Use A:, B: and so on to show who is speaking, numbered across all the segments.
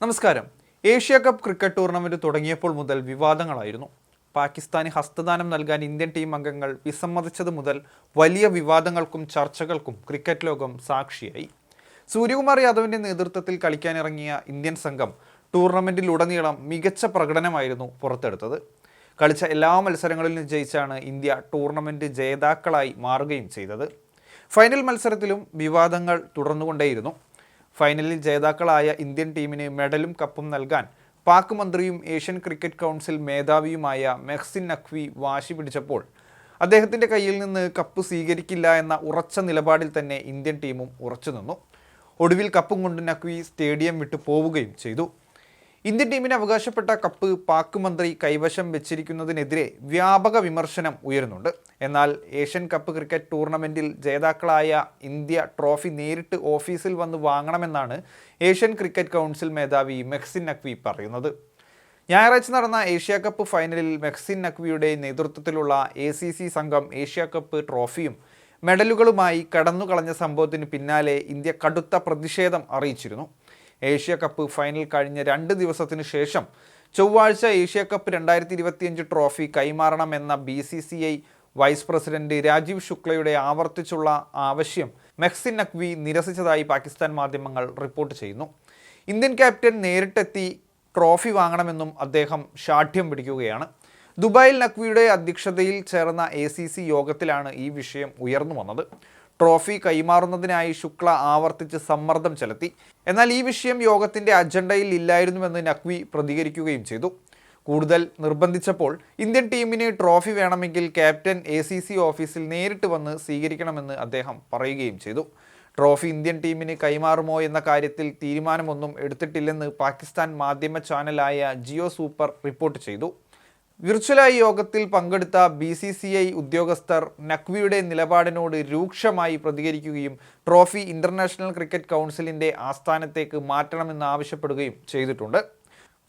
A: നമസ്കാരം. Asia cup cricket tournament തുടങ്ങിയപ്പോൾ മുതൽ വിവാദങ്ങളായിരുന്നു. പാകിസ്ഥാന് ഹസ്തദാനം നൽകാൻ ഇന്ത്യൻ ടീം അംഗങ്ങൾ വിസമ്മതിച്ചത് മുതൽ വലിയ വിവാദങ്ങൾക്കും ചർച്ചകൾക്കും ക്രിക്കറ്റ് ലോകം സാക്ഷിയായി. സൂര്യകുമാർ യാദവിന്റെ നേതൃത്വത്തിൽ കളിക്കാനിറങ്ങിയ ഇന്ത്യൻ സംഘം ടൂർണമെന്റിലുടനീളം മികച്ച പ്രകടനമായിരുന്നു പുറത്തെടുത്തത്. കളിച്ച എല്ലാ മത്സരങ്ങളിലും ജയിച്ചാണ് ഇന്ത്യ ടൂർണമെന്റ് ജേതാക്കളായി മാറുകയും ചെയ്തത്. ഫൈനൽ മത്സരത്തിലും വിവാദങ്ങൾ തുടർന്നുകൊണ്ടേയിരുന്നു. ഫൈനലിൽ ജേതാക്കളായ ഇന്ത്യൻ ടീമിന് മെഡലും കപ്പും നൽകാൻ പാക് മന്ത്രിയും ഏഷ്യൻ ക്രിക്കറ്റ് കൗൺസിൽ മേധാവിയുമായ മെഹ്സിൻ നഖ്വി വാശി പിടിച്ചപ്പോൾ അദ്ദേഹത്തിൻ്റെ കയ്യിൽ നിന്ന് കപ്പ് സ്വീകരിക്കില്ല എന്ന ഉറച്ച നിലപാടിൽ തന്നെ ഇന്ത്യൻ ടീമും ഉറച്ചുനിന്നു. ഒടുവിൽ കപ്പും കൊണ്ട് നഖ്വി സ്റ്റേഡിയം വിട്ടു പോവുകയും ചെയ്തു. ഇന്ത്യൻ ടീമിന് അവകാശപ്പെട്ട കപ്പ് പാക് മന്ത്രി കൈവശം വെച്ചിരിക്കുന്നതിനെതിരെ വ്യാപക വിമർശനം ഉയരുന്നുണ്ട്. എന്നാൽ ഏഷ്യൻ കപ്പ് ക്രിക്കറ്റ് ടൂർണമെൻറ്റിൽ ജേതാക്കളായ ഇന്ത്യ ട്രോഫി നേരിട്ട് ഓഫീസിൽ വന്ന് വാങ്ങണമെന്നാണ് ഏഷ്യൻ ക്രിക്കറ്റ് കൗൺസിൽ മേധാവി മെഹ്സിൻ നഖ്വി പറയുന്നത്. ഞായറാഴ്ച നടന്ന ഏഷ്യ കപ്പ് ഫൈനലിൽ മെഹ്സിൻ നഖ്വിയുടെ നേതൃത്വത്തിലുള്ള ACC സംഘം ഏഷ്യ കപ്പ് ട്രോഫിയും മെഡലുകളുമായി കടന്നുകളഞ്ഞ സംഭവത്തിന് പിന്നാലെ ഇന്ത്യ കടുത്ത പ്രതിഷേധം അറിയിച്ചിരുന്നു. ഏഷ്യ കപ്പ് ഫൈനൽ കഴിഞ്ഞ 2 ദിവസത്തിനു ശേഷം ചൊവ്വാഴ്ച ഏഷ്യ കപ്പ് 2025 ട്രോഫി കൈമാറണമെന്ന BCCI വൈസ് പ്രസിഡന്റ് രാജീവ് ശുക്ലയുടെ ആവർത്തിച്ചുള്ള ആവശ്യം മെഹ്സിൻ നഖ്വി നിരസിച്ചതായി പാകിസ്ഥാൻ മാധ്യമങ്ങൾ റിപ്പോർട്ട് ചെയ്യുന്നു. ഇന്ത്യൻ ക്യാപ്റ്റൻ നേരിട്ടെത്തി ട്രോഫി വാങ്ങണമെന്നും അദ്ദേഹം ശാഠ്യം പിടിക്കുകയാണ്. ദുബായിൽ നഖ്വിയുടെ അധ്യക്ഷതയിൽ ചേർന്ന ACC യോഗത്തിലാണ് ഈ വിഷയം ഉയർന്നു വന്നത്. ട്രോഫി കൈമാറുന്നതിനായി ശുക്ല ആവർത്തിച്ച് സമ്മർദ്ദം ചെലുത്തി. എന്നാൽ ഈ വിഷയം യോഗത്തിൻ്റെ അജണ്ടയിൽ ഇല്ലായിരുന്നുവെന്ന് നഖ്വി പ്രതികരിക്കുകയും ചെയ്തു. കൂടുതൽ നിർബന്ധിച്ചപ്പോൾ ഇന്ത്യൻ ടീമിന് ട്രോഫി വേണമെങ്കിൽ ക്യാപ്റ്റൻ ACC ഓഫീസിൽ നേരിട്ട് വന്ന് സ്വീകരിക്കണമെന്ന് അദ്ദേഹം പറയുകയും ചെയ്തു. ട്രോഫി ഇന്ത്യൻ ടീമിന് കൈമാറുമോ എന്ന കാര്യത്തിൽ തീരുമാനമൊന്നും എടുത്തിട്ടില്ലെന്ന് പാകിസ്ഥാൻ മാധ്യമ ചാനലായ ജിയോ സൂപ്പർ റിപ്പോർട്ട് ചെയ്തു. വിർച്വലായി യോഗത്തിൽ പങ്കെടുത്ത BCCI ഉദ്യോഗസ്ഥർ നഖ്വിയുടെ നിലപാടിനോട് രൂക്ഷമായി പ്രതികരിക്കുകയും ട്രോഫി ഇന്റർനാഷണൽ ക്രിക്കറ്റ് കൗൺസിലിൻ്റെ ആസ്ഥാനത്തേക്ക് മാറ്റണമെന്ന് ആവശ്യപ്പെടുകയും ചെയ്തിട്ടുണ്ട്.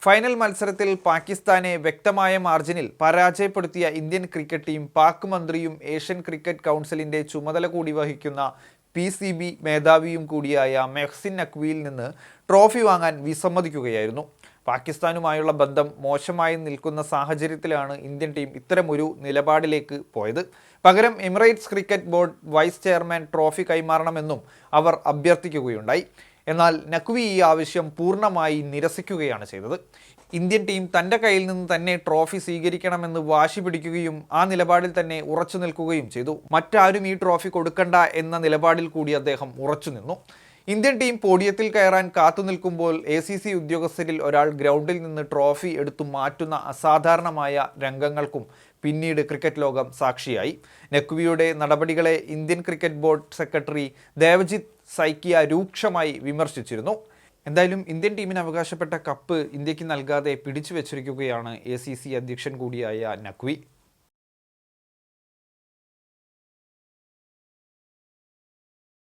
A: ഫൈനൽ മത്സരത്തിൽ പാകിസ്ഥാനെ വ്യക്തമായ മാർജിനിൽ പരാജയപ്പെടുത്തിയ ഇന്ത്യൻ ക്രിക്കറ്റ് ടീം പാക് മന്ത്രിയും ഏഷ്യൻ ക്രിക്കറ്റ് കൗൺസിലിൻ്റെ ചുമതല കൂടി വഹിക്കുന്ന PCB മേധാവിയും കൂടിയായ മെഹ്സിൻ നഖ്വിയിൽ നിന്ന് ട്രോഫി വാങ്ങാൻ വിസമ്മതിക്കുകയായിരുന്നു. പാകിസ്ഥാനുമായുള്ള ബന്ധം മോശമായി നിൽക്കുന്ന സാഹചര്യത്തിലാണ് ഇന്ത്യൻ ടീം ഇത്തരമൊരു നിലപാടിലേക്ക് പോയത്. പകരം Emirates cricket board vice chairman trophy കൈമാറണമെന്നും അവർ അഭ്യർത്ഥിക്കുകയുണ്ടായി. എന്നാൽ നഖ്വി ഈ ആവശ്യം പൂർണ്ണമായി നിരസിക്കുകയാണ് ചെയ്തത്. ഇന്ത്യൻ ടീം തൻ്റെ കയ്യിൽ നിന്ന് തന്നെ ട്രോഫി സ്വീകരിക്കണമെന്ന് വാശി പിടിക്കുകയും ആ നിലപാടിൽ തന്നെ ഉറച്ചു നിൽക്കുകയും ചെയ്തു. മറ്റാരും ഈ ട്രോഫി കൊടുക്കണ്ട എന്ന നിലപാടിൽ കൂടി അദ്ദേഹം ഉറച്ചു നിന്നു. ഇന്ത്യൻ ടീം പോഡിയത്തിൽ കയറാൻ കാത്തുനിൽക്കുമ്പോൾ ACC ഉദ്യോഗസ്ഥരിൽ ഒരാൾ ഗ്രൗണ്ടിൽ നിന്ന് ട്രോഫി എടുത്തു മാറ്റുന്ന അസാധാരണമായ രംഗങ്ങൾക്കും പിന്നീട് ക്രിക്കറ്റ് ലോകം സാക്ഷിയായി. നഖ്വിയുടെ നടപടികളെ Indian cricket board secretary Devajit Saikia രൂക്ഷമായി വിമർശിച്ചിരുന്നു. എന്തായാലും ഇന്ത്യൻ ടീമിന് അവകാശപ്പെട്ട കപ്പ് ഇന്ത്യക്ക് നൽകാതെ പിടിച്ചു വെച്ചിരിക്കുകയാണ് ACC അധ്യക്ഷൻ കൂടിയായ നഖ്വി.